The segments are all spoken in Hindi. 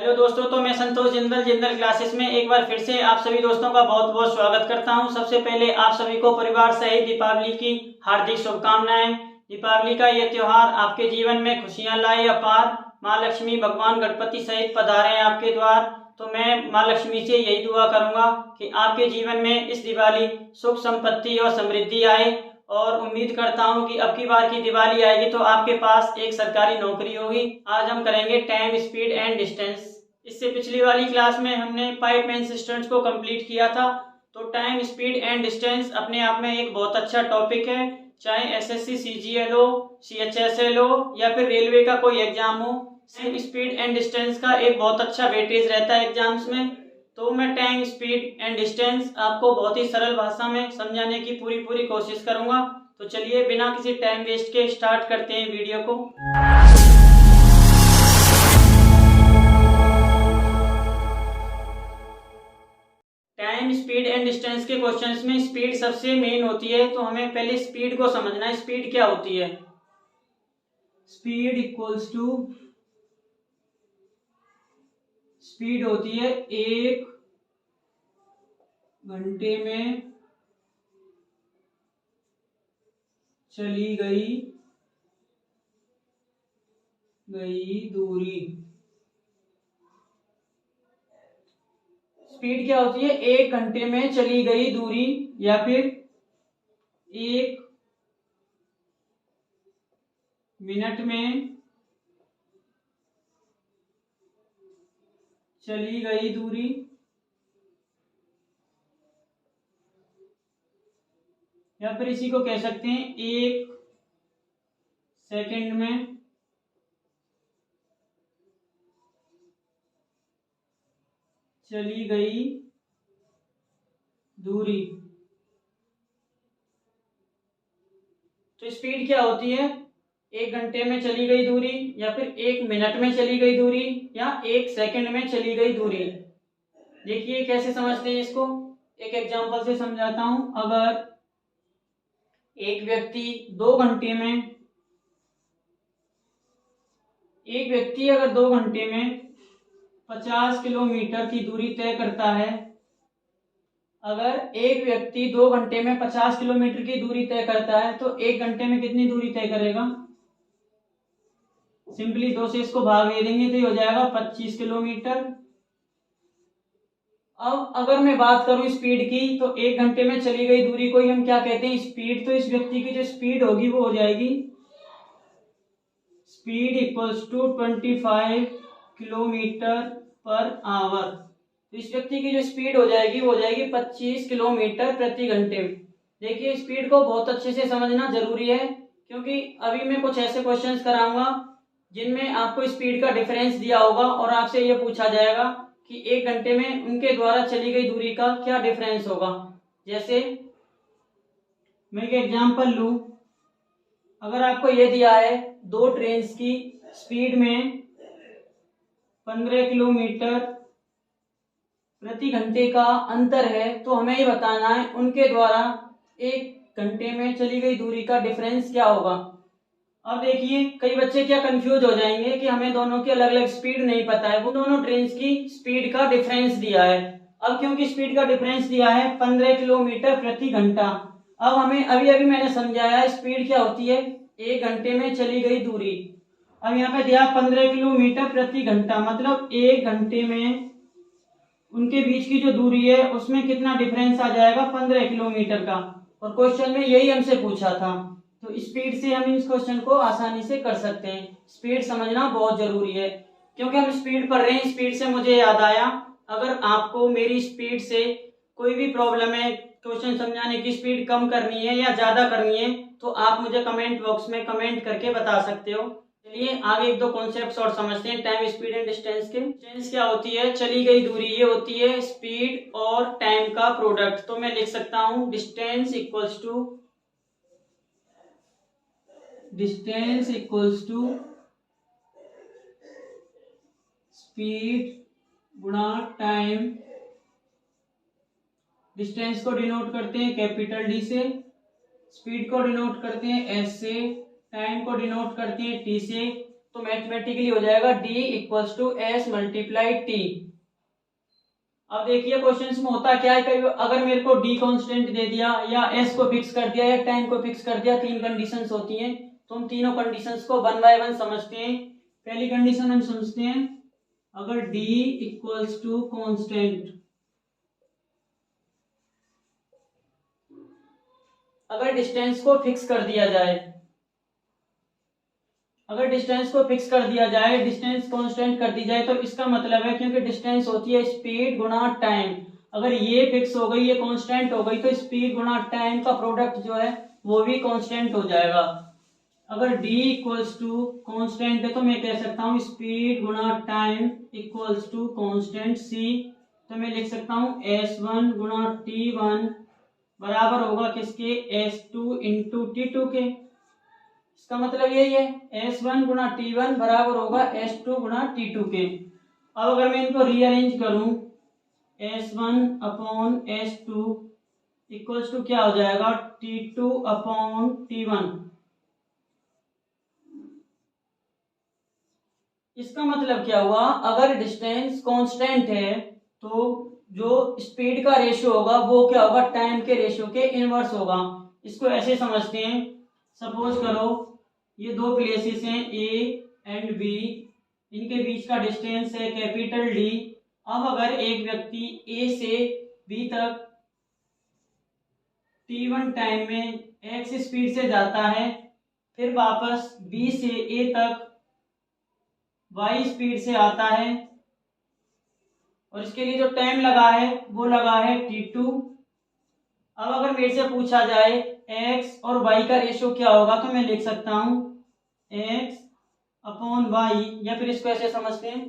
हेलो दोस्तों, तो मैं संतोष जिंदल क्लासेस में एक बार फिर से आप सभी दोस्तों का बहुत बहुत स्वागत करता हूं। सबसे पहले आप सभी को परिवार सहित दीपावली की हार्दिक शुभकामनाएं। दीपावली का यह त्योहार आपके जीवन में खुशियां लाए अपार। माँ लक्ष्मी भगवान गणपति सहित पधारे आपके द्वार। तो मैं माँ लक्ष्मी से यही दुआ करूंगा कि आपके जीवन में इस दिवाली सुख संपत्ति और समृद्धि आए, और उम्मीद करता हूं कि अब की बार की दिवाली आएगी तो आपके पास एक सरकारी नौकरी होगी। आज हम करेंगे टाइम, स्पीड एंड डिस्टेंस। इससे पिछली वाली क्लास में हमने पाइप एंड सिस्टम्स को कंप्लीट किया था। तो टाइम, स्पीड एंड डिस्टेंस अपने आप में एक बहुत अच्छा टॉपिक है। चाहे एसएससी सीजीएल हो, सीएचएसएल हो या फिर रेलवे का कोई एग्जाम हो, टाइम, स्पीड एंड डिस्टेंस का एक बहुत अच्छा वेटेज रहता है एग्जाम्स में। तो मैं टाइम, स्पीड एंड डिस्टेंस आपको बहुत ही सरल भाषा में समझाने की पूरी कोशिश करूंगा। तो चलिए बिना किसी टाइम वेस्ट के स्टार्ट करते हैं वीडियो को। टाइम, स्पीड एंड डिस्टेंस के क्वेश्चंस में स्पीड सबसे मेन होती है, तो हमें पहले स्पीड को समझना है। स्पीड क्या होती है? स्पीड इक्वल्स टू, स्पीड होती है 1 घंटे में चली गई दूरी। स्पीड क्या होती है? 1 घंटे में चली गई दूरी या फिर 1 मिनट में चली गई दूरी या फिर इसी को कह सकते हैं 1 सेकंड में चली गई दूरी। तो स्पीड क्या होती है? 1 घंटे में चली गई दूरी या फिर 1 मिनट में चली गई दूरी या 1 सेकंड में चली गई दूरी। देखिए कैसे समझते हैं इसको, एक एग्जांपल से समझाता हूं। अगर एक व्यक्ति 2 घंटे में, अगर 2 घंटे में 50 किलोमीटर की दूरी तय करता है, अगर एक व्यक्ति 2 घंटे में 50 किलोमीटर की दूरी तय करता है तो 1 घंटे में कितनी दूरी तय करेगा? सिंपली 2 से इसको भाग दे देंगे तो ये हो जाएगा 25 किलोमीटर। अब अगर मैं बात करूं स्पीड की, तो 1 घंटे में चली गई दूरी को ही हम क्या कहते हैं? स्पीड। तो इस व्यक्ति की जो स्पीड होगी वो हो जाएगी speed equals to 25 kilometre per hour. तो इस व्यक्ति की जो स्पीड हो जाएगी वो हो जाएगी 25 किलोमीटर प्रति घंटे। देखिए स्पीड को बहुत अच्छे से समझना जरूरी है, क्योंकि अभी मैं कुछ ऐसे क्वेश्चंस कराऊंगा जिनमें आपको स्पीड का डिफरेंस दिया होगा और आपसे ये पूछा जाएगा कि 1 घंटे में उनके द्वारा चली गई दूरी का क्या डिफरेंस होगा। जैसे मैं एक एग्जांपल लूं, अगर आपको ये दिया है 2 ट्रेन्स की स्पीड में 15 किलोमीटर प्रति घंटे का अंतर है, तो हमें ये बताना है उनके द्वारा 1 घंटे में चली गई दूरी का डिफरेंस क्या होगा। अब देखिए कई बच्चे क्या कंफ्यूज हो जाएंगे कि हमें दोनों की अलग अलग स्पीड नहीं पता है, वो दोनों ट्रेन्स की स्पीड का डिफरेंस दिया है। अब क्योंकि स्पीड का डिफरेंस दिया है 15 किलोमीटर प्रति घंटा, अब हमें अभी मैंने समझाया स्पीड क्या होती है? 1 घंटे में चली गई दूरी। अब यहाँ पे दिया 15 किलोमीटर प्रति घंटा, मतलब 1 घंटे में उनके बीच की जो दूरी है उसमें कितना डिफरेंस आ जाएगा? 15 किलोमीटर का। और क्वेश्चन में यही हमसे पूछा था, तो स्पीड से हम इस क्वेश्चन को आसानी से कर सकते हैं। स्पीड समझना बहुत जरूरी है, क्योंकि हम स्पीड पढ़ रहे हैं। स्पीड से मुझे याद आया, अगर आपको मेरी स्पीड से कोई भी प्रॉब्लम है, क्वेश्चन समझाने की स्पीड कम करनी है या ज्यादा करनी है, तो आप मुझे कमेंट बॉक्स में कमेंट करके बता सकते हो। चलिए आगे 1-2 कॉन्सेप्ट्स और समझते हैं टाइम, स्पीड एंड डिस्टेंस के। डिस्टेंस क्या होती है? चली गई दूरी। ये होती है स्पीड और टाइम का प्रोडक्ट। तो मैं लिख सकता हूं डिस्टेंस इक्वल्स टू स्पीड गुणा टाइम। डिस्टेंस को डिनोट करते हैं कैपिटल डी से, स्पीड को डिनोट करते हैं एस से, टाइम को डिनोट करते हैं टी से। तो मैथमेटिकली हो जाएगा d equals to s multiply t। अब देखिए क्वेश्चंस में होता क्या है, कभी अगर मेरे को d कांस्टेंट दे दिया या s को फिक्स कर दिया या टाइम को फिक्स कर दिया, तीन कंडीशंस होती हैं, तो हम तीनों कंडीशंस को वन बाय वन समझते हैं। पहली कंडीशन हम समझते हैं, अगर d इक्वल्स टू कांस्टेंट, अगर डिस्टेंस को फिक्स कर दिया जाए, अगर डिस्टेंस को फिक्स कर दिया जाए, डिस्टेंस कांस्टेंट कर दी जाए, तो इसका मतलब है, क्योंकि डिस्टेंस होती है स्पीड गुना टाइम, अगर ये फिक्स हो गई, ये कांस्टेंट हो गई, तो स्पीड गुना टाइम का प्रोडक्ट जो है वो भी कांस्टेंट हो जाएगा। अगर d इक्वल्स टू कांस्टेंट है तो मैं कह सकता हूँ स्पीड गुना time equals to constant c, तो मैं लिख सकता हूँ s1 गुना t1 बराबर होगा किसके, s2 इंटू t2 के। इसका मतलब यही है s1 गुना t1 बराबर होगा s2 गुना t2 के। अब अगर मैं इनको रीअरेंज करूं, s1 upon s2 equals to क्या हो जाएगा, t2 अपॉन t1। इसका मतलब क्या हुआ, अगर डिस्टेंस कांस्टेंट है तो जो स्पीड का रेशियो होगा वो क्या होगा, टाइम के रेशियो के इनवर्स होगा। इसको ऐसे समझते हैं, सपोज करो ये दो प्लेसेस हैं ए एंड बी, इनके बीच का डिस्टेंस है कैपिटल डी। अब अगर एक व्यक्ति ए से बी तक t1 टाइम में x स्पीड से जाता है, फिर वापस बी से ए तक y स्पीड से आता है, और इसके लिए जो टाइम लगा है वो लगा है t2। अब अगर मेरे से पूछा जाए x और y का रेशियो क्या होगा, तो मैं लिख सकता हूं x अपॉन y, या फिर इसको ऐसे समझते हैं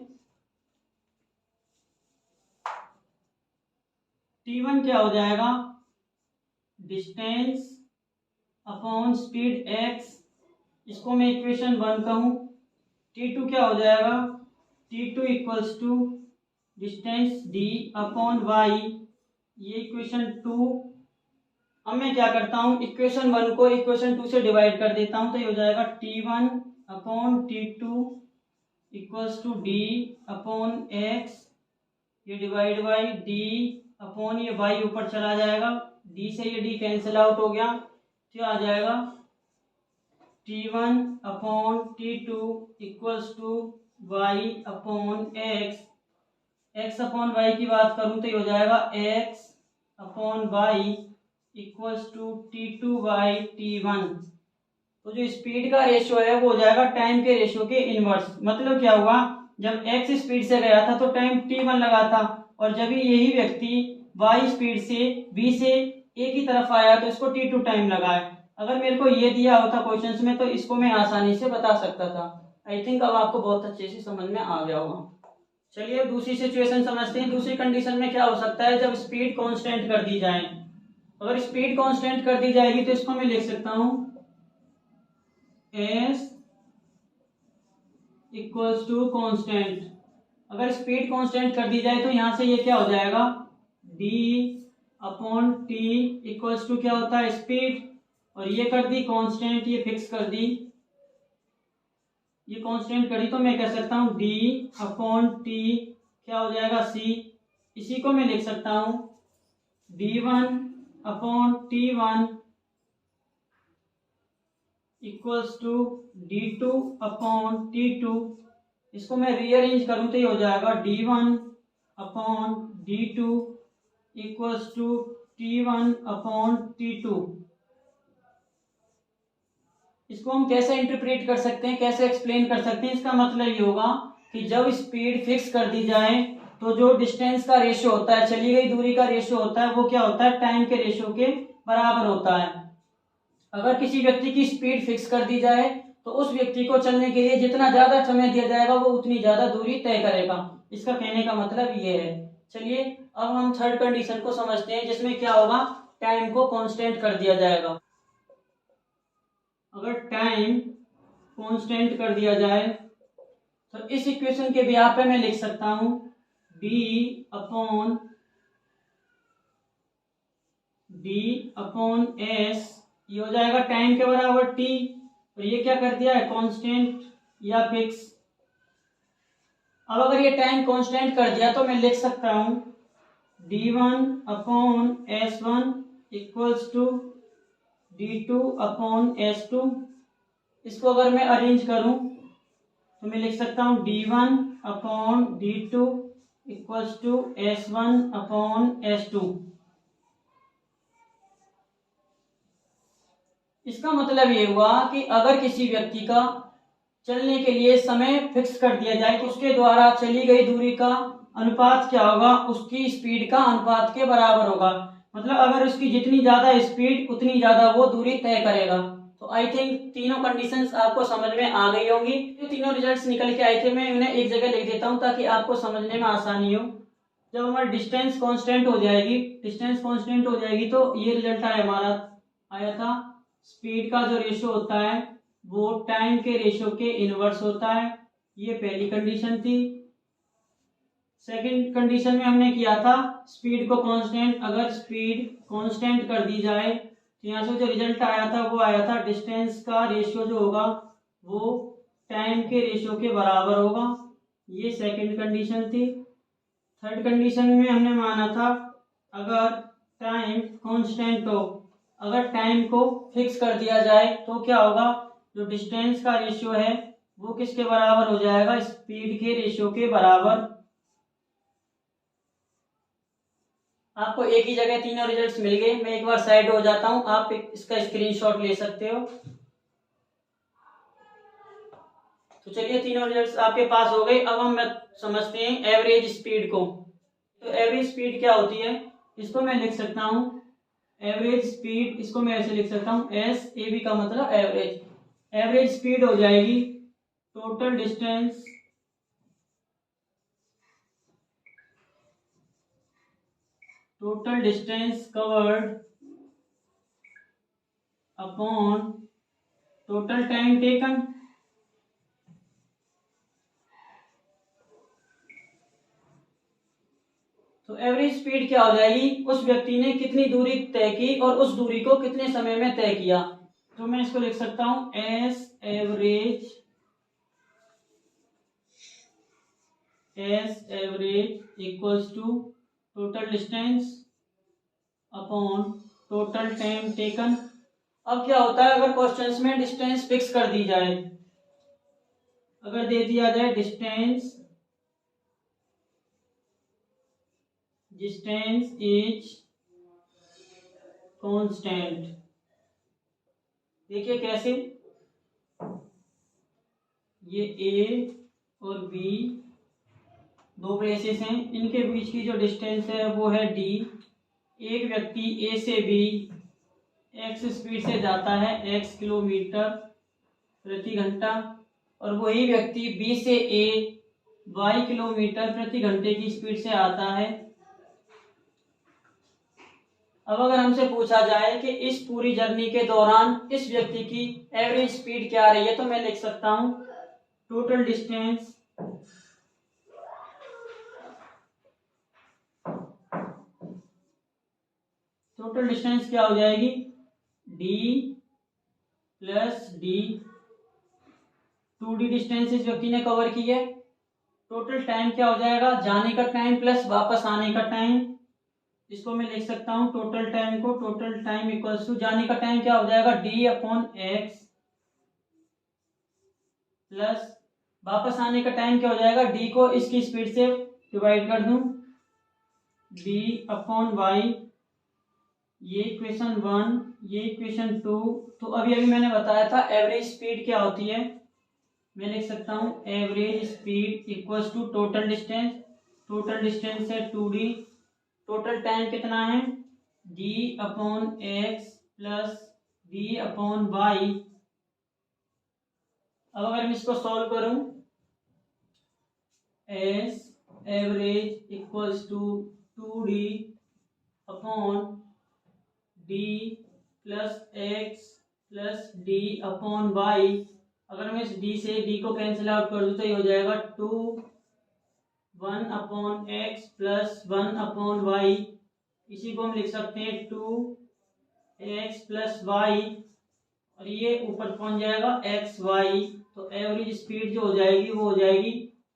t1 क्या हो जाएगा, डिस्टेंस अपॉन स्पीड x, इसको मैं इक्वेशन 1 कहूं। t2 क्या हो जाएगा, t2 equals to distance d upon y, ये इक्वेशन 2। अब मैं क्या करता हूँ, इक्वेशन 1 को इक्वेशन 2 से डिवाइड कर देता हूँ, तो ये हो जाएगा t1 upon t2 equals to d upon x, ये डिवाइड बाई d अपॉन ये y ऊपर चला जाएगा, d से ये d कैंसिल आउट हो गया, तो आ जाएगा t1 upon t2 equals to y upon x। x upon y की बात करूं तो ये हो जाएगा x upon y equals to t2 by t1। तो जो स्पीड का रेशियो है वो हो जाएगा टाइम के रेशियो के इनवर्स। मतलब क्या हुआ, जब x स्पीड से गया था तो टाइम t1 लगा था, और जब यही व्यक्ति y स्पीड से b से a की तरफ आया तो इसको t2 टाइम लगा है। अगर मेरे को ये दिया होता क्वेश्चंस में तो इसको मैं आसानी से बता सकता था। आई थिंक अब आपको बहुत अच्छे से समझ में आ गया होगा। चलिए अब दूसरी सिचुएशन समझते हैं। दूसरी कंडीशन में क्या हो सकता है, जब स्पीड कांस्टेंट कर दी जाए। अगर स्पीड कांस्टेंट कर दी जाएगी तो इसको मैं लिख सकता हूं s इक्वल्स टू कांस्टेंट। अगर स्पीड कांस्टेंट कर दी जाए तो यहां से ये क्या हो जाएगा, d upon T equals to क्या होता है स्पीड, और ये कर दी कांस्टेंट, ये फिक्स कर दी, ये कांस्टेंट करी, तो मैं कह सकता हूं d अपॉन टी क्या हो जाएगा c। इसी को मैं लिख सकता हूं d1 upon t1 equals to d2 upon t2। इसको मैं रीअरेंज करूं तो ये हो जाएगा d1 upon d2 equals to t1 upon t2। इसको हम कैसे इंटरप्रेट कर सकते हैं, कैसे एक्सप्लेन कर सकते हैं, इसका मतलब ये होगा कि जब स्पीड फिक्स कर दी जाए तो जो डिस्टेंस का रेशियो होता है, चली गई दूरी का रेशियो होता है, वो क्या होता है, टाइम के रेशियो के बराबर होता है। अगर किसी व्यक्ति की स्पीड फिक्स कर दी जाए तो उस व्यक्ति को चलने के लिए जितना ज्यादा समय दिया जाएगा वो उतनी ज्यादा दूरी तय करेगा। इसका कहने का मतलब ये है। चलिए अब हम थर्ड कंडीशन को समझते हैं, जिसमें क्या होगा, टाइम को कांस्टेंट कर दिया जाएगा। अगर टाइम कांस्टेंट कर दिया जाए तो इस इक्वेशन के ब्याह पे मैं लिख सकता हूं d अपॉन s, ये हो जाएगा टाइम के बराबर t, और ये क्या कर दिया है कांस्टेंट, या फिक्स। अब अगर ये टाइम कांस्टेंट कर दिया तो मैं लिख सकता हूँ d1/s1 इक्वल्स टू d2/s2। इसको अगर मैं अरेंज करूं तो मैं लिख सकता हूं d1/d2 इक्वल्स टू s1/s2। इसका मतलब ये हुआ कि अगर किसी व्यक्ति का चलने के लिए समय फिक्स कर दिया जाए तो उसके द्वारा चली गई दूरी का अनुपात क्या होगा, उसकी स्पीड का अनुपात के बराबर होगा। मतलब अगर उसकी जितनी ज्यादा स्पीड उतनी ज्यादा वो दूरी तय करेगा। तो आई थिंक तीनों कंडीशंस आपको समझ में आ गई होंगी। जो तीनों रिजल्ट्स निकल के आए थे मैं उन्हें एक जगह लिख देता हूँ ताकि आपको समझने में आसानी हो। जब हमारी डिस्टेंस कांस्टेंट हो जाएगी तो ये रिजल्ट आया था स्पीड का जो रेशियो होता है वो टाइम के रेशियो के इनवर्स होता है। ये पहली कंडीशन थी। सेकंड कंडीशन में हमने किया था स्पीड को कांस्टेंट, अगर स्पीड कांस्टेंट कर दी जाए तो यहाँ से जो रिजल्ट आया था वो आया था डिस्टेंस का रेशियो जो होगा वो टाइम के रेशियो के बराबर होगा। ये सेकंड कंडीशन थी। थर्ड कंडीशन में हमने माना था अगर टाइम कांस्टेंट हो, अगर टाइम को फिक्स कर दिया जाए तो क्या होगा, जो डिस्टेंस का रेशियो है वो किसके बराबर हो जाएगा, स्पीड के रेशियो के बराबर। आपको एक ही जगह तीनों रिजल्ट्स मिल गए। मैं एक बार साइड हो जाता हूं, आप इसका स्क्रीनशॉट ले सकते हो। तो चलिए तीनों रिजल्ट्स आपके पास हो गए। अब हम समझते हैं एवरेज स्पीड को। तो एवरेज स्पीड क्या होती है, इसको मैं लिख सकता हूं एवरेज स्पीड, इसको मैं ऐसे लिख सकता हूं SAB का मतलब एवरेज। एवरेज स्पीड हो जाएगी total distance covered upon total time taken. तो एवरेज स्पीड क्या हो जाएगी, उस व्यक्ति ने कितनी दूरी तय की और उस दूरी को कितने समय में तय किया। तो मैं इसको लिख सकता हूं S average equals to total distance upon total time taken. अब क्या होता है अगर क्वेश्चंस में डिस्टेंस फिक्स कर दी जाए, अगर दे दिया जाए डिस्टेंस इज कांस्टेंट। देखिए कैसे, ये ए और बी दो प्लेसेस हैं, इनके बीच की जो डिस्टेंस है वो है डी। एक व्यक्ति ए से बी एक्स स्पीड से जाता है x किलोमीटर प्रति घंटा और वही व्यक्ति बी से ए y किलोमीटर प्रति घंटे की स्पीड से आता है। अब अगर हमसे पूछा जाए कि इस पूरी जर्नी के दौरान इस व्यक्ति की एवरेज स्पीड क्या रही है, तो मैं लिख सकता हूं टोटल डिस्टेंस क्या हो जाएगी, d plus D. 2D distance इस व्यक्ति ने कवर की है। टोटल टाइम क्या हो जाएगा, जाने का टाइम प्लस वापस आने का टाइम। इसको मैं लिख सकता हूं टोटल टाइम इक्वल्स टू जाने का टाइम क्या हो जाएगा d/x प्लस वापस आने का टाइम क्या हो जाएगा, d को इसकी स्पीड से डिवाइड कर दूं d/y। ये इक्वेशन 1, ये इक्वेशन 2। तो अभी मैंने बताया था एवरेज स्पीड क्या होती है, मैं लिख सकता हूं average speed equals to total distance है 2D, टोटल टाइम कितना है d/x प्लस d/y। अब अगर मैं इसको सॉल्व करूं, S average equals to 2D upon d plus x plus d/y। अगर मैं इस d से d को कैंसिल आउट कर दूं तो ये हो जाएगा 1/x प्लस 1/y। इसी को हम लिख सकते हैं 2x प्लस y और ये ऊपर पहुंच जाएगा xy। तो एवरेज स्पीड जो हो जाएगी वो हो जाएगी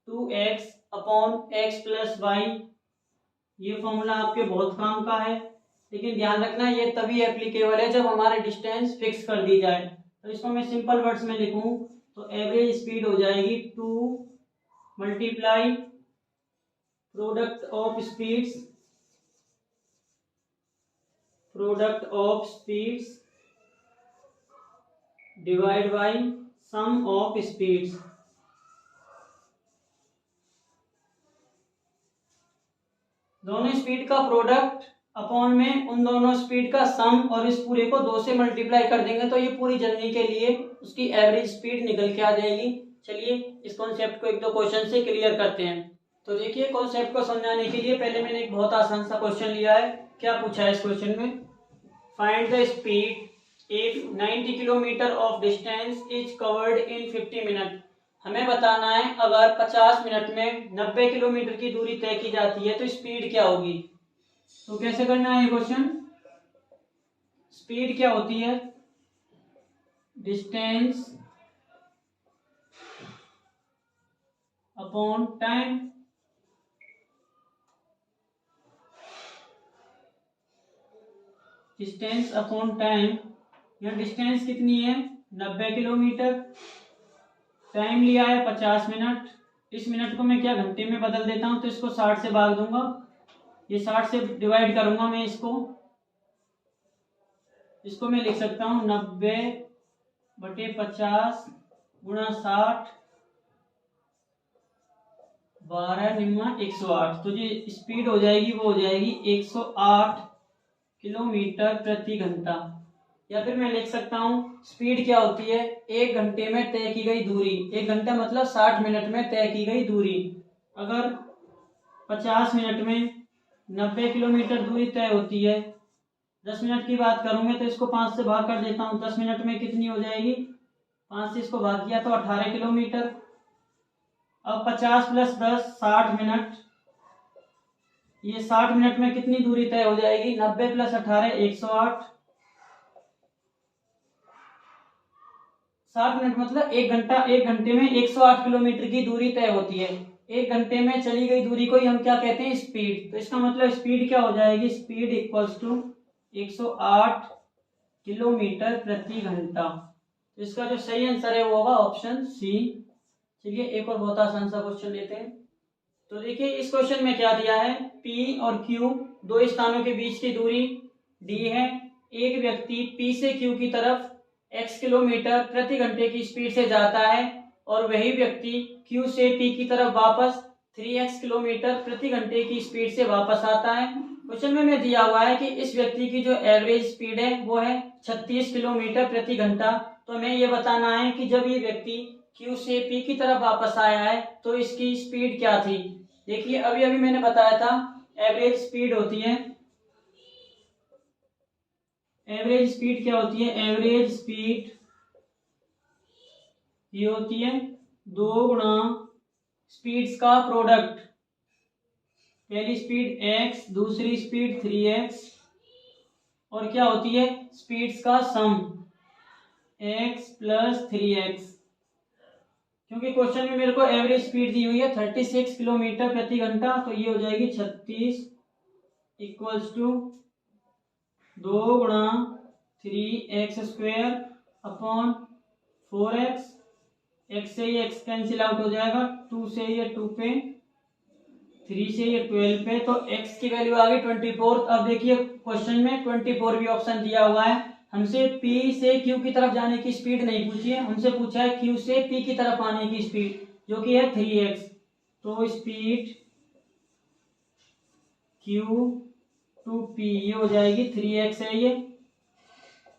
2x upon x plus Y. ये फॉर्मूला आपके बहुत काम का है, लेकिन ध्यान रखना ये तभी एप्लीकेबल है जब हमारे डिस्टेंस फिक्स कर दी जाए। तो इसको मैं सिंपल वर्ड्स में लिखूं तो एवरेज स्पीड हो जाएगी 2 multiply product of speeds divide by sum of speeds. दोनों स्पीड का प्रोडक्ट अपॉन में उन दोनों स्पीड का सम, और इस पूरे को 2 से मल्टीप्लाई कर देंगे तो ये पूरी जर्नी के लिए उसकी एवरेज स्पीड निकल के आ जाएगी। चलिए इस कॉन्सेप्ट को 1-2 क्वेश्चन से क्लियर करते हैं। तो देखिए कॉन्सेप्ट को समझाने के लिए पहले मैंने एक बहुत आसान सा क्वेश्चन लिया है। क्या पूछा है इस क्वेश्चन में? Find the speed if 90 kilometre of distance is covered in 50 minute. हमें बताना है अगर 50 मिनट में 90 किलोमीटर की दूरी तय की जाती है तो स्पीड क्या होगी। तो कैसे करना है ये क्वेश्चन? स्पीड क्या होती है? Distance upon time. Distance upon time, यह डिस्टेंस कितनी है? 90 किलोमीटर। टाइम लिया है 50 मिनट। इस मिनट को मैं क्या घंटे में बदल देता हूं, तो इसको 60 से भाग दूंगा, ये 60 से डिवाइड करूंगा मैं इसको मैं लिख सकता हूं 90/50 गुणा 60 12 निम्मा 108। तो जो स्पीड हो जाएगी वो हो जाएगी 108 किलोमीटर प्रति घंटा। या फिर मैं लिख सकता हूं स्पीड क्या होती है? 1 घंटे में तय की गई दूरी। 1 घंटा मतलब 60 मिनट में तय की गई दूरी। अगर 50 मिनट में 90 किलोमीटर दूरी तय होती है, 10 मिनट की बात करूंगे तो इसको 5 से भाग कर देता हूं। 10 मिनट में कितनी हो जाएगी? 5 से इसको भाग किया तो 18 किलोमीटर। अब 50 + 10 60 मिनट। ये 60 मिनट में कितनी दूरी तय हो जाएगी? 90 + 18 108। 60 मिनट मतलब 1 घंटा। 1 घंटे में 108 किलोमीटर की दूरी तय होती है। 1 घंटे में चली गई दूरी को ही हम क्या कहते हैं? स्पीड। तो इसका मतलब स्पीड क्या हो जाएगी? स्पीड इक्वल्स टू 108 किलोमीटर प्रति घंटा। तो इसका जो सही आंसर है वो होगा ऑप्शन सी। चलिए एक और बहुत आसान सा क्वेश्चन लेते हैं। तो देखिए इस क्वेश्चन में क्या दिया है? P और Q दो स्थानों के बीच की दूरी D है। एक व्यक्ति P से Q की तरफ x किलोमीटर प्रति घंटे की स्पीड से जाता है और वही व्यक्ति Q से P की तरफ वापस 3x किलोमीटर प्रति घंटे की स्पीड से वापस आता है। क्वेश्चन में दिया हुआ है कि इस व्यक्ति की जो एवरेज स्पीड है वो है 36 किलोमीटर प्रति घंटा। तो हमें ये बताना है कि जब ये व्यक्ति Q से P की तरफ वापस आया है तो इसकी स्पीड क्या थी। देखिए अभी अभी मैंने बताया था एवरेज स्पीड होती है। एवरेज स्पीड क्या होती है? एवरेज स्पीड ये होती है 2 गुणा स्पीड्स का प्रोडक्ट। पहली स्पीड x, दूसरी स्पीड 3x, और क्या होती है? स्पीड्स का सम x + 3x। क्योंकि क्वेश्चन में मेरे को एवरेज स्पीड दी हुई है 36 किलोमीटर प्रति घंटा, तो ये हो जाएगी 36 = 2 गुणा 3x² अपॉन 4x। x से ये x कैंसिल आउट हो जाएगा, 2 से ये 2 पे, 3 से ये 12 पे, तो x की वैल्यू आ गई 24। अब देखिए क्वेश्चन में 24 भी ऑप्शन दिया हुआ है। हमसे P से Q की तरफ जाने की स्पीड नहीं पूछी है, हमसे पूछा है Q से P की तरफ आने की स्पीड जो कि है 3x। तो स्पीड Q to P ये हो जाएगी 3x है, ये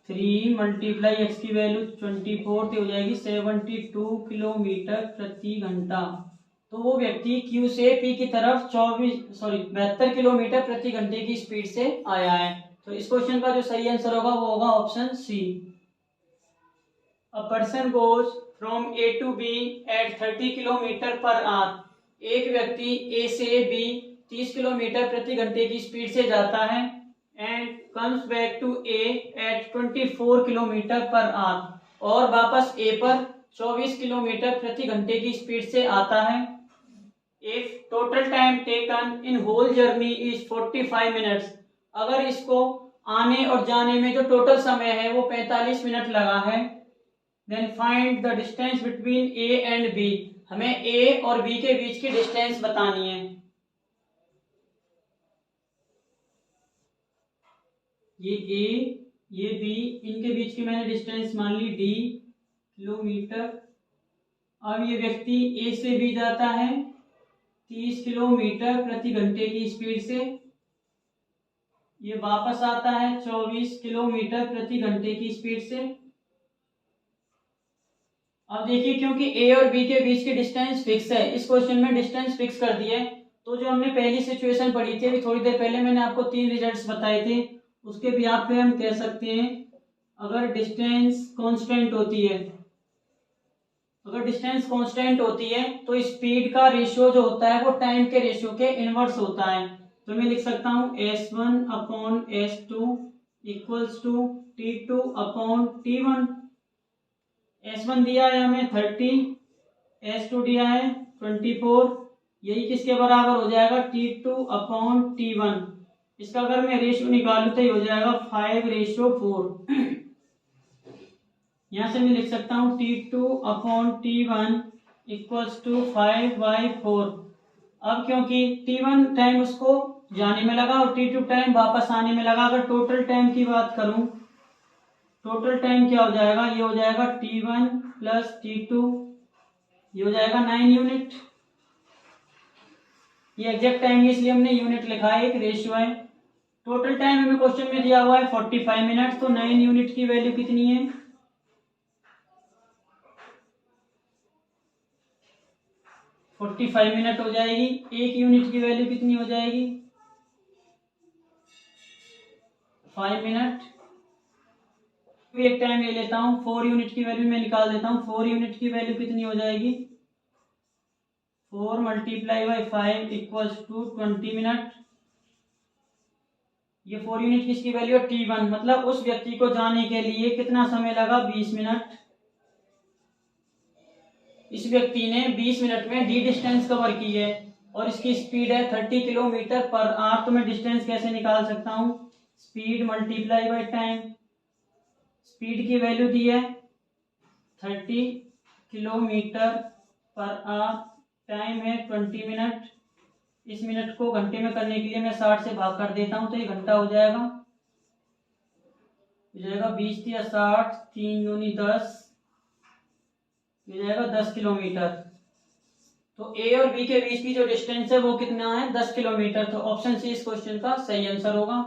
3 × x की वैल्यू 24 हो जाएगी 72 किलोमीटर प्रति घंटा। तो वो व्यक्ति Q से P की तरफ 72 किलोमीटर प्रति घंटे की स्पीड से आया है। तो इस क्वेश्चन का जो सही आंसर होगा वो होगा option C. A person goes from A to B at 30 km/h। एक व्यक्ति A से B 30 किलोमीटर प्रति घंटे की स्पीड से जाता है and comes back to A at 24 km/h, और वापस A पर 24 किलोमीटर प्रति घंटे की स्पीड से आता है। If total time taken in whole journey is 45 minutes, अगर इसको आने और जाने में जो टोटल समय है वो 45 मिनट लगा है, then find the distance between A and B, हमें ए और बी के बीच की डिस्टेंस बतानी है। ये ए ये बी, इनके बीच की मैंने डिस्टेंस मान ली डी किलोमीटर। अब ये व्यक्ति ए से बी जाता है 30 किलोमीटर प्रति घंटे की स्पीड से, ये वापस आता है 24 किलोमीटर प्रति घंटे की स्पीड से। अब देखिए, क्योंकि ए और बी के बीच की डिस्टेंस फिक्स है, इस क्वेश्चन में डिस्टेंस फिक्स कर दिए। तो जो हमने पहली सिचुएशन पढ़ी थी अभी थोड़ी देर पहले, मैंने आपको 3 रिजल्ट्स बताए थे, उसके बिहाफ पे हम कह सकते हैं अगर डिस्टेंस कांस्टेंट होती है, अगर डिस्टेंस कांस्टेंट होती है तो स्पीड का रेशियो जो होता है वो टाइम के रेशियो के इनवर्स होता है। तो मैं लिख सकता हूँ S1 upon S2 equals to T2 upon T1। S1 दिया है हमें 30, S2 दिया है 24, यही किसके बराबर हो जाएगा T2 अपॉन T1। इसका अगर मैं रेशियो निकालूं तो ये हो जाएगा 5:4। यहां से मैं लिख सकता हूं T2 upon T1 equals to 5/4। अब क्योंकि T1 टाइम उसको जाने में लगा और T2 टाइम वापस आने में लगा, अगर टोटल टाइम की बात करूं, टोटल टाइम क्या हो जाएगा, ये हो जाएगा T1 प्लस T2, ये हो जाएगा 9 यूनिट। ये एग्जैक्ट टाइम है इसलिए हमने यूनिट लिखा है, एक रेशियो है। टोटल टाइम हमें क्वेश्चन में दिया हुआ है 45 मिनट, तो 9 यूनिट की वैल्यू कितनी है, 45 मिनट हो जाएगी। एक यूनिट की वैल्यू कितनी हो जाएगी, 5 मिनट। एक टाइम ले लेता हूं, 4 यूनिट की वैल्यू मैं निकाल देता हूं। 4 यूनिट की वैल्यू कितनी हो जाएगी, 4 multiply by 5 equals to 20 minute. ये 4 यूनिट किसकी वैल्यू है, T1, मतलब उस व्यक्ति को जाने के लिए कितना समय लगा, 20 मिनट। इस व्यक्ति ने 20 मिनट में डी डिस्टेंस कवर की है और इसकी स्पीड है 30 किलोमीटर पर आवर। तो मैं डिस्टेंस कैसे निकाल सकता हूं, speed multiply by time. Speed की वैल्यू दी है 30 किलोमीटर पर आवर, टाइम है 20 मिनट। इस मिनट को घंटे में करने के लिए मैं 60 से भाग कर देता हूं तो ये घंटा हो जाएगा, 20 या 60, 3 दूनी 10, ये जाएगा 10 किलोमीटर। तो ए और बी के बीच की जो डिस्टेंस है वो कितना है, 10 किलोमीटर। तो ऑप्शन सी इस क्वेश्चन का सही आंसर होगा।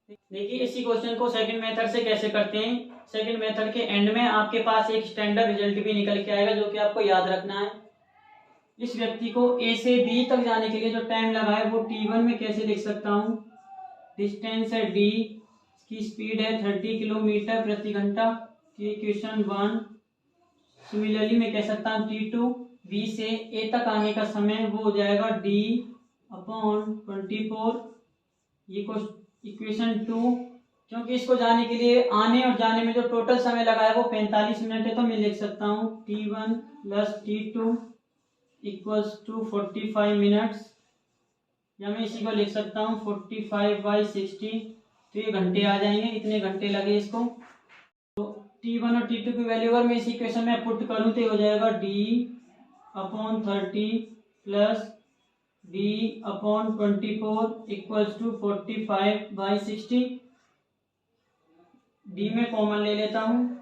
देखिए इसी क्वेश्चन को सेकंड मेथड से कैसे करते हैं। सेकंड मेथड के एंड में आपके पास एक स्टैंडर्ड रिजल्ट भी निकल के आएगा जो कि आपको याद रखना है। इस व्यक्ति को ए से बी तक जाने के लिए जो टाइम लगा है वो T1 में कैसे लिख सकता हूँ, डिस्टेंस है D, की स्पीड है 30 किलोमीटर प्रति घंटा, इक्वेशन 1। सिमिलरली मैं कह सकता हूँ T2, बी से ए तक आने का समय वो हो जाएगा D अपॉन 24। ये इक्वेशन 2, क्योंकि इसको जाने के लिए आने और जाने में जो टोटल समय लगा है वो 45 मिनट है, तो मैं लिख सकता हूँ T1 plus T2 equals to 45 minutes, या मैं इसी को लिख सकता हूँ 45/60। तो ये घंटे आ जाएंगे, इतने घंटे लगे इसको। तो T1 और T2 की वैल्यू अगर मैं इस इक्वेशन में पुट करूँ तो हो जाएगा D upon 30 plus D upon 24 equals to 45/60। D में कॉमन ले लेता हूँ,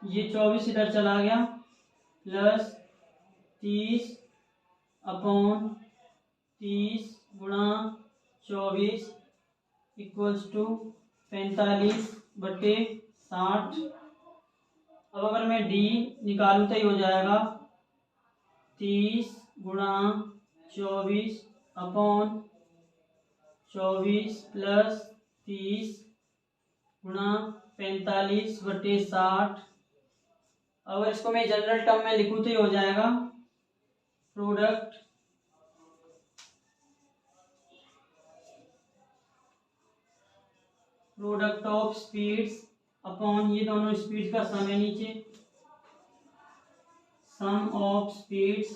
ये 24 इधर चला गया, प्लस 30 अपॉन 30 गुणा 24 इक्वल्स टू 45/60। अब अगर मैं D निकालूं तो ये हो जाएगा 30 गुणा 24 अपॉन 24 प्लस 30 गुणा 45/60। अगर इसको मैं जनरल टर्म में लिखूं तो ये हो जाएगा प्रोडक्ट ऑफ स्पीड्स अपॉन ये दोनों स्पीड्स का सम है नीचे, सम ऑफ स्पीड्स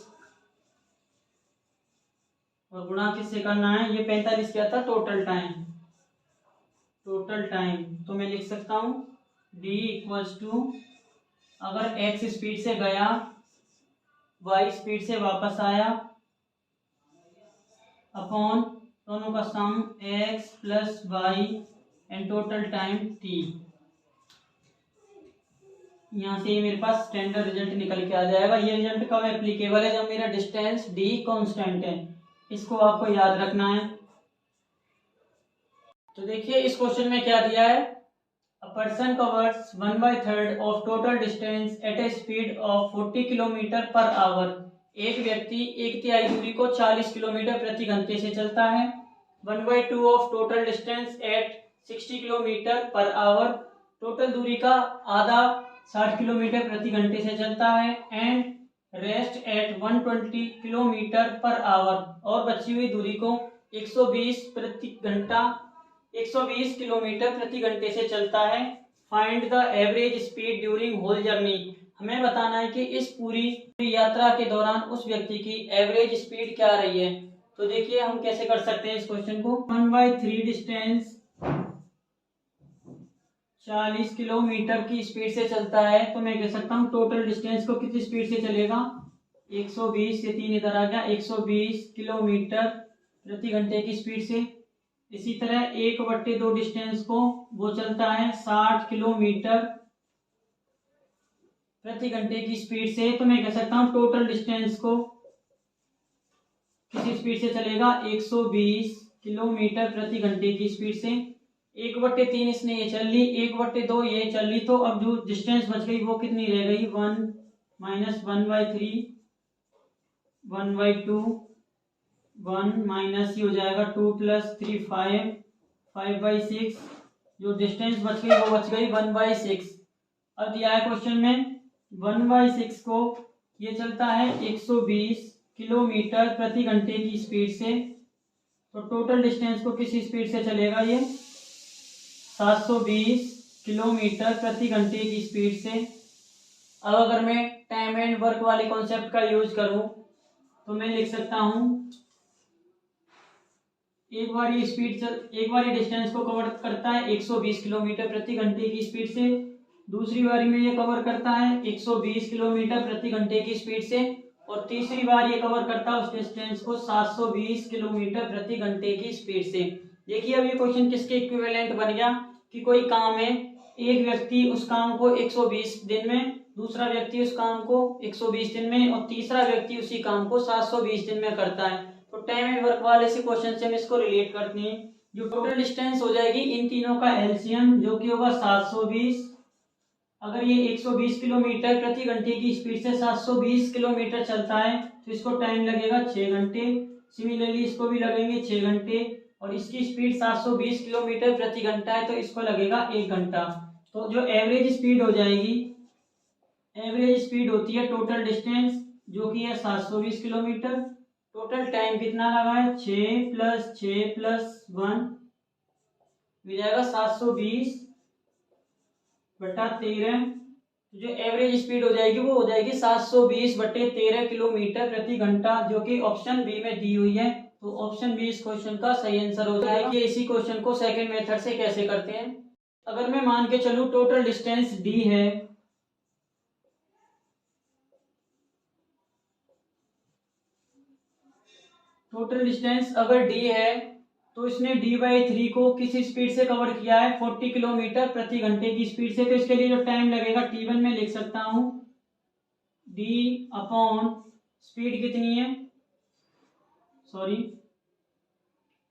और गुणा किससे करना है, ये 45 क्या था, टोटल टाइम। तो मैं लिख सकता हूँ d इक्वल्स टू, अगर x स्पीड से गया, y स्पीड से वापस आया, अपॉन दोनों का sum x plus Y and total time t। यहाँ से मेरे पास स्टैंडर्ड रिजल्ट निकल के आ जाएगा। ये रिजल्ट कब एप्लीकेबल है, जब मेरा डिस्टेंस d कांस्टेंट है। इसको आपको याद रखना है। तो देखिए इस क्वेश्चन में क्या दिया है, a person covers 1/3 of total distance at a speed of 40 kilometre per hour. एक व्यक्ति 1/3 दूरी को 40 किलोमीटर प्रति घंटे से चलता है। 1/2 of total distance at 60 kilometre per hour. Total दूरी का आधा 60 किलोमीटर प्रति घंटे से चलता है। And rest at 120 kilometre per our, और बची हुई दूरी को 120 किलोमीटर प्रति घंटे से चलता है। Find the average speed during whole journey. हमें बताना है कि इस पूरी यात्रा के दौरान उस व्यक्ति की एवरेज स्पीड क्या रही है। तो देखिए हम कैसे कर सकते हैं इस क्वेश्चन को। 1/3 डिस्टेंस 40 किलोमीटर की स्पीड से चलता है, तो मैं कह सकता हूँ टोटल डिस्टेंस को कितनी स्पीड से चलेगा, 120 से 3 इधर आ गया, 120 किलोमीटर प्रति घंटे की स्पीड से। इसी तरह 1/2 डिस्टेंस को वो चलता है 60 किलोमीटर प्रति घंटे की स्पीड से, तो मैं कह सकता हूँ टोटल डिस्टेंस को किसी स्पीड से चलेगा, 120 किलोमीटर प्रति घंटे की स्पीड से। 1/3 इसने ये चल ली, 1/2 ये चल ली, तो अब जो डिस्टेंस बच गई वो कितनी रह गई, 1 माइनस 1/3, 1/2, 1 माइनस ये हो जाएगा 2 प्लस 3 5, 5/6। जो डिस्टेंस बच गई वो बच गई 1/6। अब दिया है क्वेश्चन में 1/6 को ये चलता है 120 किलोमीटर प्रति घंटे की स्पीड से, तो टोटल डिस्टेंस को किस स्पीड से चलेगा, ये 720 किलोमीटर प्रति घंटे की स्पीड से। अब अगर मैं टाइम एंड वर्क वाले कॉन्सेप्ट का यूज करूं तो मैं लिख सकता हूं, एक बार ये डिस्टेंस को कवर करता है 120 किलोमीटर प्रति घंटे की स्पीड से, दूसरी बारी में ये कवर करता है 120 किलोमीटर प्रति घंटे की स्पीड से, और तीसरी बार ये कवर करता है उस डिस्टेंस को 720 किलोमीटर प्रति घंटे की स्पीड से। देखिए अब ये क्वेश्चन किसके इक्विवेलेंट बन गया कि कोई काम है, एक व्यक्ति उस काम को 120 दिन में, दूसरा व्यक्ति उस काम को 120 दिन में, और तीसरा व्यक्ति उसी काम को 720 दिन में करता है। तो टाइम एंड वर्क वाले से क्वेश्चन से हम इसको रिलेट करते हैं। जो टोटल डिस्टेंस हो जाएगी इन तीनों का एलसीएम, जो कि होगा 720। अगर ये 120 किलोमीटर प्रति घंटे की स्पीड से 720 किलोमीटर चलता है तो इसको टाइम लगेगा 6 घंटे। सिमिलरली इसको भी लगेंगे 6 घंटे, और इसकी स्पीड 720 किलोमीटर प्रति घंटा है तो इसको लगेगा 1 घंटा। तो जो एवरेज स्पीड हो जाएगी, एवरेज स्पीड होती है टोटल डिस्टेंस जो कि है 720 किलोमीटर। टोटल टाइम कितना लगा है, 6 प्लस 6 प्लस 1 हो जाएगा 720 बटा 13। जो एवरेज स्पीड हो जाएगी वो हो जाएगी 720 बटे 13 किलोमीटर प्रति घंटा, जो कि ऑप्शन बी में दी हुई है। तो ऑप्शन बी इस क्वेश्चन का सही आंसर हो जाएगा। देखिए इसी क्वेश्चन को सेकंड मेथड से कैसे करते हैं। अगर मैं मान के चलूं टोटल डिस्टेंस डी है, टोटल डिस्टेंस अगर डी है तो इसने d/3 को किस स्पीड से कवर किया है, 40 किलोमीटर प्रति घंटे की स्पीड से। तो इसके लिए जो टाइम लगेगा t1 में लिख सकता हूं d अपॉन स्पीड कितनी है,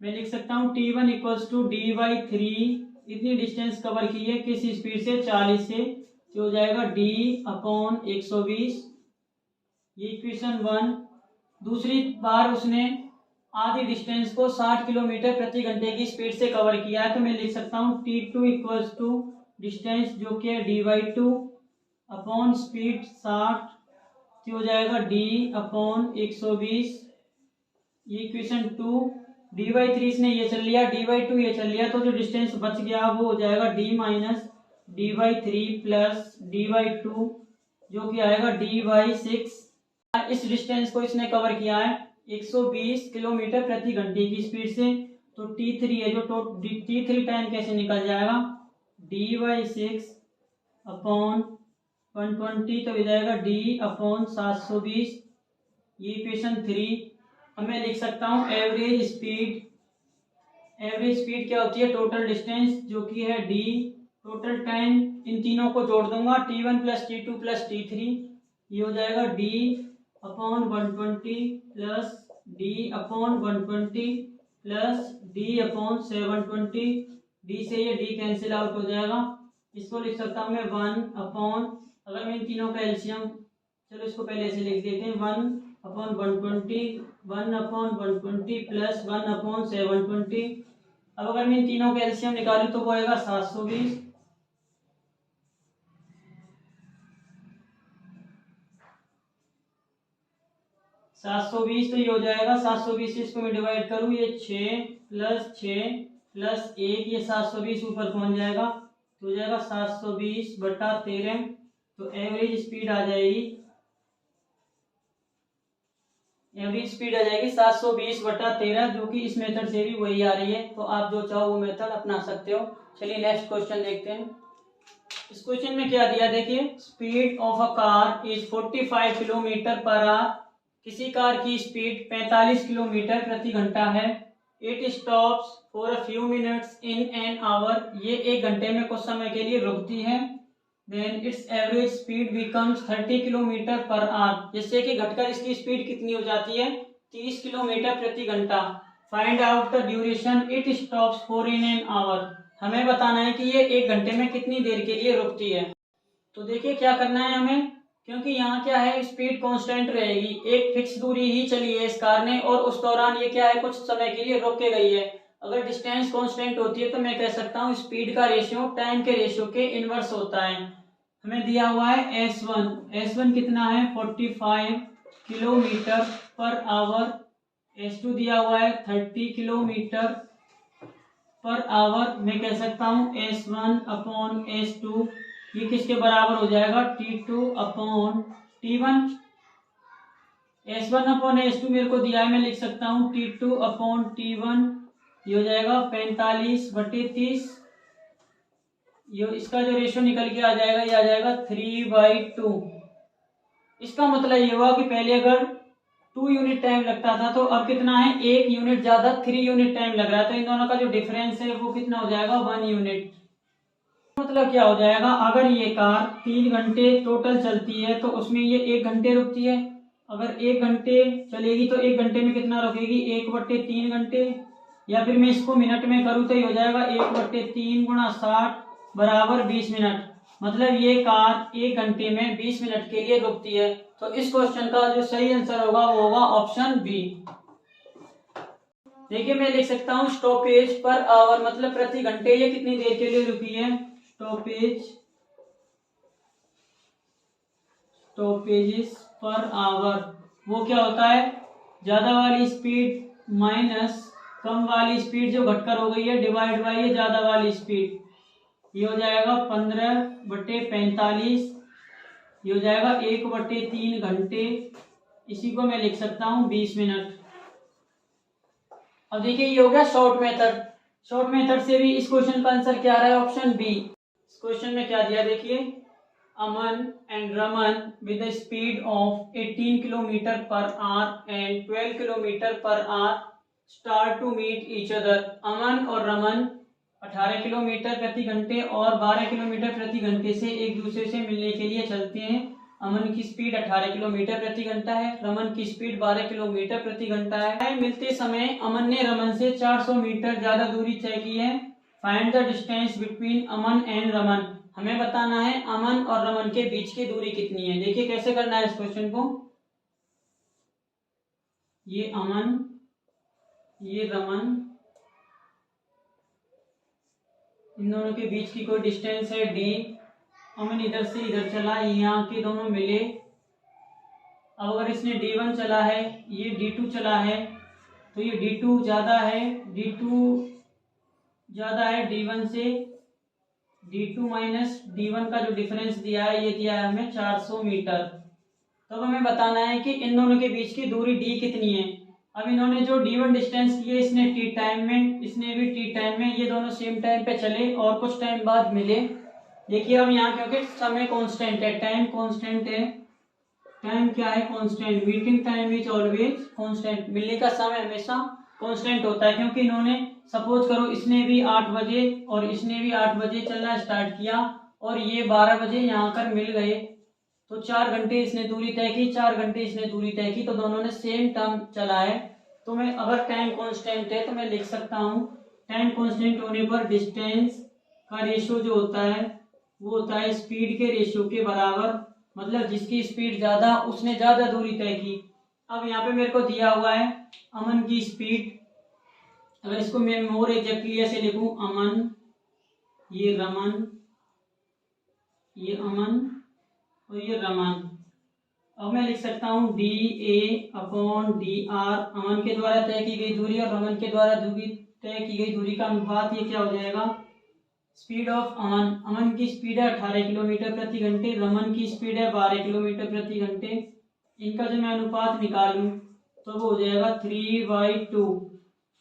मैं लिख सकता हूं t1 इक्वल्स टू d/3, इतनी डिस्टेंस कवर की है किस स्पीड से, 40 से, तो हो जाएगा d अपॉन 120। ये इक्वेशन 1। दूसरी बार उसने आधी डिस्टेंस को 60 किलोमीटर प्रति घंटे की स्पीड से कवर किया है, तो मैं लिख सकता हूँ t2 इक्वल्स टू डिस्टेंस जो कि है d/2 अपॉन स्पीड 60, तो हो जाएगा d अपॉन 120। ये इक्वेशन 2। d/3 इसने ये चल लिया, d/2 ये चल लिया, तो जो डिस्टेंस बच गया वो हो जाएगा d minus d/3 plus d/2 जो कि आएगा d/6। इस डिस्टेंस को इसने कवर किया है 120 किलोमीटर प्रति घंटे की स्पीड से। तो T3 है जो T3 टाइम कैसे निकल जाएगा, D/6 अपॉन 120, तो हो जाएगा D/720। ये इक्वेशन 3। अब मैं लिख सकता हूँ एवरेज स्पीड क्या होती है, टोटल डिस्टेंस जो कि है D, टोटल टाइम इन तीनों को जोड़ दूंगा T1 plus T2 plus T3, ये हो जाएगा D/120 plus D/120 plus D/720। D से ये D कैंसिल आउट हो जाएगा। इसको लिख सकता हूँ मैं 1 अगर मैं इन तीनों का एलसीएम, चलो इसको पहले ऐसे लिख देते हैं 1/120 1/120 प्लस 1/720। अब अगर मैं इन तीनों का एलसीएम निकालूं तो वो आएगा 720। 720 तो ये हो जाएगा 720 से इसको मैं डिवाइड करूं, ये 6 प्लस 1 ये 720 ऊपर पहुंच जाएगा, तो हो जाएगा 720/13। तो एवरेज स्पीड आ जाएगी 720/13, जो कि इस मेथड से भी वही आ रही है। तो आप जो चाहो वो मेथड अपना सकते हो। चलिए नेक्स्ट क्वेश्चन देखते हैं। इस क्वेश्चन में क्या दिया देखिए, speed of a car is 45 kilometre per our. किसी कार की स्पीड 45 किलोमीटर प्रति घंटा है। It stops for a few minutes in an hour. ये 1 घंटे में कुछ समय के लिए रुकती है। Then it's average speed becomes 30 kilometre per hour. जिससे कि घटकर इसकी स्पीड कितनी हो जाती है, 30 किलोमीटर प्रति घंटा। Find out the duration it stops for in an hour. हमें बताना है कि ये 1 घंटे में कितनी देर के लिए रुकती है। तो देखिए क्या करना है हमें, क्योंकि यहाँ क्या है, स्पीड कांस्टेंट रहेगी, एक फिक्स दूरी ही चली है इस कार ने, और उस दौरान ये क्या है, कुछ समय के लिए रुक के गई है। अगर डिस्टेंस कांस्टेंट होती है तो मैं कह सकता हूँ स्पीड का रेशियो टाइम के रेशियो के इनवर्स होता है। हमें दिया हुआ है S1 कितना है 45 किलोमीटर पर आवर। S2 दिया हुआ है 30 किलोमीटर पर आवर। मैं कह सकता हूँ S1/S2 ये किसके बराबर हो जाएगा, T2/T1। S1/S2 मेरे को दिया है, मैं लिख सकता हूँ T2/T1। ये हो जाएगा 45/30। ये इसका जो रेशियो निकल के आ जाएगा, ये आ जाएगा 3/2। इसका मतलब ये हुआ कि पहले अगर 2 यूनिट टाइम लगता था तो अब कितना है, 1 यूनिट ज्यादा 3 यूनिट टाइम लग रहा है। तो इन दोनों का जो डिफरेंस है वो कितना हो जाएगा, 1 यूनिट। मतलब क्या हो जाएगा, अगर ये कार 3 घंटे टोटल चलती है तो उसमें ये 1 घंटे रुकती है। अगर 1 घंटे चलेगी तो 1 घंटे में कितना रुकेगी, 1/3 घंटे। या फिर मैं इसको मिनट में करूँ तो ये हो जाएगा 1/3 × 60 बराबर 20 मिनट। मतलब ये कार 1 घंटे में 20 मिनट के लिए रुकती है। तो इस क्वेश्चन का जो सही आंसर होगा वो होगा ऑप्शन बी। देखिए मैं लिख सकता हूँ स्टॉपेज पर आवर, मतलब प्रति घंटे ये कितनी देर के लिए रुकी है। स्टॉपेजेस पर आवर वो क्या होता है, ज्यादा वाली स्पीड माइनस कम वाली स्पीड जो घटकर हो गई है, डिवाइड बाई ये ज्यादा वाली स्पीड। ये हो जाएगा 15/45। ये हो जाएगा 1/3 घंटे। इसी को मैं लिख सकता हूँ 20 मिनट। अब देखिए ये हो गया शॉर्ट मेथड से भी इस क्वेश्चन का आंसर क्या आ रहा है, ऑप्शन बी। इस क्वेश्चन में क्या दिया देखिए, Aman and Raman with the speed of 18 kilometre per hour and 12 kilometre per hour start to meet each other. Aman और रमन 18 किलोमीटर प्रति घंटे और 12 किलोमीटर प्रति घंटे से एक दूसरे से मिलने के लिए चलते हैं। अमन की स्पीड 18 किलोमीटर प्रति घंटा है, रमन की स्पीड 12 किलोमीटर प्रति घंटा है। मिलते समय अमन ने रमन से 400 मीटर ज्यादा दूरी तय की है। Find the distance between Aman and Raman. हमें बताना है अमन और रमन के बीच की दूरी कितनी है। देखिए कैसे करना है इस क्वेश्चन को, ये अमन ये रमन, इन दोनों के बीच की कोई डिस्टेंस है d। अमन इधर से इधर चला, यहाँ के दोनों मिले। अब अगर इसने d1 चला है, ये d2 चला है, तो ये d2 ज्यादा है, d1 से। d2 माइनस d1 का जो डिफरेंस दिया है, ये दिया है हमें 400 मीटर। तो अब हमें बताना है कि इन दोनों के बीच की दूरी d कितनी है। अब इन्होंने जो d1 डिस्टेंस लिया, इसने t टाइम में, इसने भी t टाइम में, ये दोनों सेम टाइम पे चले और कुछ टाइम बाद मिले। देखिए अब यहाँ क्योंकि समय कांस्टेंट है, टाइम कांस्टेंट है, टाइम क्या है constant, meeting time is always constant, मिलने का समय हमेशा कांस्टेंट होता है। क्योंकि इन्होंने सपोज करो इसने भी 8 बजे और इसने भी 8 बजे चलना स्टार्ट किया और ये 12 बजे यहाँ कर मिल गए, तो 4 घंटे इसने दूरी तय की, 4 घंटे इसने दूरी तय की, तो दोनों ने सेम टाइम चला है। तो मैं अगर टाइम कांस्टेंट है तो मैं लिख सकता हूँ टाइम कांस्टेंट होने पर डिस्टेंस का रेशियो जो होता है वो होता है स्पीड के रेशियो के बराबर, मतलब जिसकी स्पीड ज़्यादा उसने ज़्यादा दूरी तय की। अब यहाँ पे मेरे को दिया हुआ है अमन की स्पीड, अगर इसको मैं मोर एग्जैक्टली ऐसे लिखूं, अमन, ये रमन, ये अमन और ये रमन। अब मैं लिख सकता हूँ D A upon D R, Aman के द्वारा तय की गई दूरी और रमन के द्वारा तय की गई दूरी का अनुपात, ये क्या हो जाएगा, स्पीड ऑफ अमन, अमन की स्पीड है 18 किलोमीटर प्रति घंटे, रमन की स्पीड है 12 किलोमीटर प्रति घंटे। इनका जो मैं अनुपात निकालूं तो वो हो जाएगा 3/2,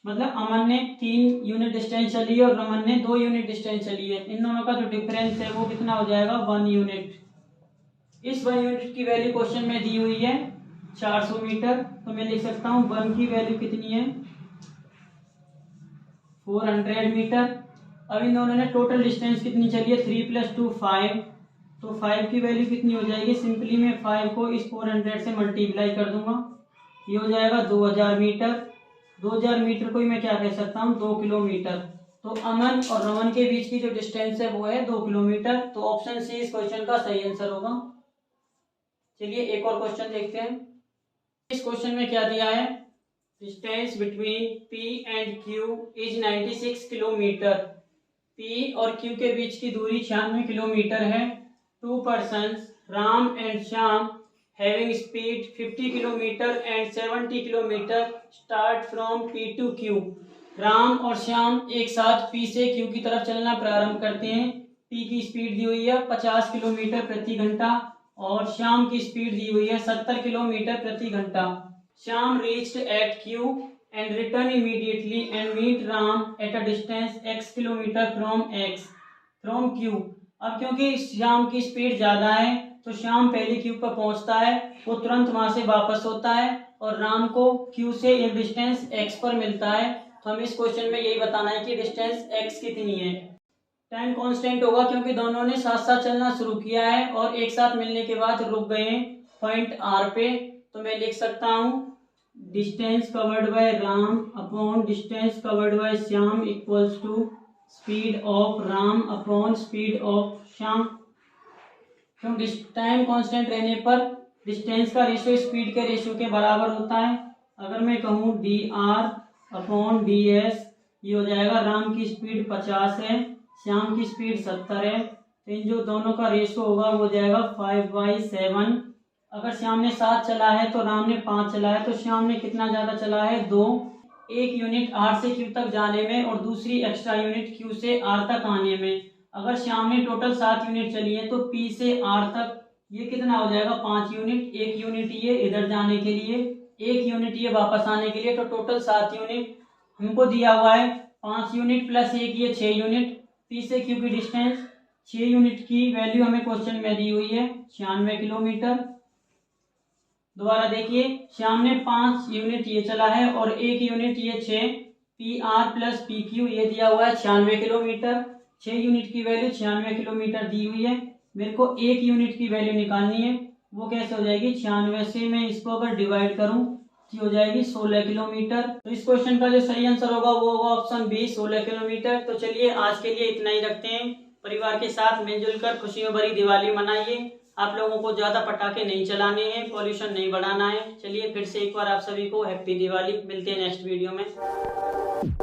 मतलब अमन ने 3 यूनिट डिस्टेंस चली है और रमन ने 2 यूनिट डिस्टेंस चली है। इन दोनों का जो डिफरेंस है वो कितना हो जाएगा, 1 यूनिट। इस 1 यूनिट की वैल्यू क्वेश्चन में दी हुई है 400 मीटर, तो मैं लिख सकता हूँ 1 की वैल्यू कितनी है, 400 मीटर। अब इन दोनों ने टोटल डिस्टेंस कितनी चली है, 3 + 2 5, तो 5 की वैल्यू कितनी हो जाएगी, सिंपली मैं 5 को इस 400 से मल्टीप्लाई कर दूंगा, ये हो जाएगा 2000 मीटर। 2000 मीटर को ही मैं क्या कह सकता हूँ, 2 किलोमीटर। तो अमन और रमन के बीच की जो डिस्टेंस है वो है 2 किलोमीटर। तो ऑप्शन सी इस क्वेश्चन का सही आंसर होगा। चलिए एक और क्वेश्चन देखते हैं। इस क्वेश्चन में क्या दिया है, distance between P and Q is 96 kilometre. P और Q के बीच की दूरी 96 किलोमीटर है। 2 persons Ram and Shyam having speed 50 kilometre and 70 kilometre start from P to Q। Ram और श्याम एक साथ P से Q की तरफ चलना प्रारंभ करते हैं। P की स्पीड दी हुई है 50 किलोमीटर प्रति घंटा और श्याम की स्पीड दी हुई है 70 किलोमीटर प्रति घंटा। Shyam reached eight Q and return immediately and meet Ram at a distance x kilometre from Q। अब क्योंकि श्याम की स्पीड ज्यादा है तो श्याम पहले Q पर पहुंचता है, वो तुरंत वहां से वापस होता है और राम को Q से एक डिस्टेंस x पर मिलता है। तो हमें इस क्वेश्चन में यही बताना है कि डिस्टेंस x कितनी है। टाइम कांस्टेंट होगा क्योंकि दोनों ने साथ साथ चलना शुरू किया है और एक साथ मिलने के बाद रुक गए पॉइंट R पे। तो मैं लिख सकता हूँ distance covered by Ram upon distance covered by Shyam equals to speed of Ram upon speed of Shyam. क्योंकि टाइम कांस्टेंट रहने पर डिस्टेंस का रेशियो स्पीड के रेशियो के बराबर होता है। अगर मैं कहूँ dr अपॉन ds, ये हो जाएगा राम की स्पीड 50 है, श्याम की स्पीड 70 है, तो इन जो दोनों का रेशियो होगा वो हो जाएगा 5/7। अगर श्याम ने 7 चला है तो राम ने 5 चला है, तो श्याम ने कितना ज्यादा चला है, 2। एक यूनिट R से Q तक जाने में और दूसरी एक्स्ट्रा यूनिट Q से R तक आने में। अगर श्याम ने टोटल 7 यूनिट चली है तो P से R तक ये कितना हो जाएगा, 5 यूनिट। 1 यूनिट ये इधर जाने के लिए, 1 यूनिट ये वापस आने के लिए, तो टोटल 7 यूनिट। हमको दिया हुआ है 5 यूनिट प्लस 1 ये 6 यूनिट। P से Q की डिस्टेंस 6 यूनिट की वैल्यू हमें क्वेश्चन में दी हुई है 96 किलोमीटर। दोबारा देखिए, श्याम ने 5 यूनिट ये चला है और 1 यूनिट ये 6, PR प्लस PQ ये दिया हुआ है 96 किलोमीटर। 6 यूनिट की वैल्यू 96 किलोमीटर दी हुई है। मेरे को 1 यूनिट की वैल्यू निकालनी है, वो कैसे हो जाएगी, 96 से मैं इसको अगर डिवाइड करूं तो हो जाएगी 16 किलोमीटर। तो इस क्वेश्चन का जो सही आंसर होगा वो होगा ऑप्शन बी, 16 किलोमीटर। तो चलिए आज के लिए इतना ही रखते हैं। परिवार के साथ मिलजुल कर खुशियों भरी दिवाली मनाइए। आप लोगों को ज्यादा पटाखे नहीं चलाने हैं, पॉल्यूशन नहीं बढ़ाना है। चलिए फिर से एक बार आप सभी को हैप्पी दिवाली। मिलते हैं नेक्स्ट वीडियो में।